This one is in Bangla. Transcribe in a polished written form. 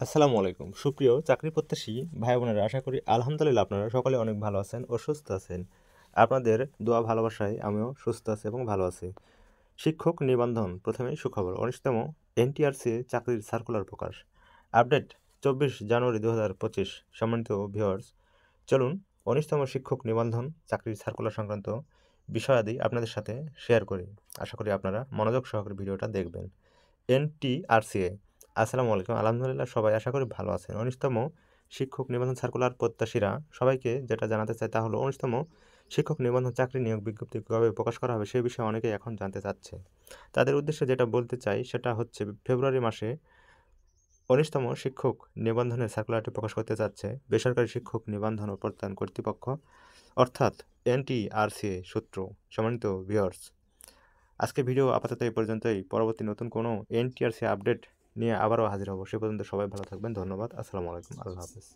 আসসালামু আলাইকুম সুপ্রিয় চাকরি প্রত্যাশী ভাই বোনেরা, আশা করি আলহামদুলিল্লাহ আপনারা সকলে অনেক ভালো আছেন ও সুস্থ আছেন। আপনাদের দোয়া ভালোবাসায় আমিও সুস্থ আছি এবং ভালো আছি। শিক্ষক নিবন্ধন, প্রথমেই সুখবর। 19তম এনটিআরসি চাকরির সার্কুলার প্রকাশ। আপডেট 24 জানুয়ারি 2025। সম্মানিত ভিউয়ার্স, চলুন 19তম শিক্ষক নিবন্ধন চাকরির সার্কুলার সংক্রান্ত বিষয়াদি আপনাদের সাথে শেয়ার করি। আশা করি আপনারা মনোযোগ সহকারে ভিডিওটা দেখবেন। এনটিআরসিএ। আসসালামু আলাইকুম, আলহামদুলিল্লাহ সবাই আশা করি ভালো আছেন। 19তম শিক্ষক নিবন্ধন সার্কুলার প্রত্যাশীরা সবাইকে যেটা জানাতে চাই তা হলো 19তম শিক্ষক নিবন্ধন চাকরি নিয়োগ বিজ্ঞপ্তি কবে প্রকাশ করা হবে সে বিষয়ে অনেকেই এখন জানতে চাচ্ছে। তাদের উদ্দেশ্যে যেটা বলতে চাই সেটা হচ্ছে ফেব্রুয়ারি মাসে 19তম শিক্ষক নিবন্ধনের সার্কুলারটি প্রকাশ করতে যাচ্ছে বেসরকারি শিক্ষক নিবন্ধন ও প্রত্যয়ন কর্তৃপক্ষ, অর্থাৎ এনটিআরসিএ সূত্র। সম্মানিত ভিউয়ার্স, আজকে ভিডিও আপাতত এই পর্যন্তই। পরবর্তী নতুন কোনো এনটিআরসি আপডেট নিয়ে আবারও হাজির হব। সে পর্যন্ত সবাই ভালো থাকবেন। ধন্যবাদ। আসসালামু আলাইকুম। আল্লাহ হাফেজ।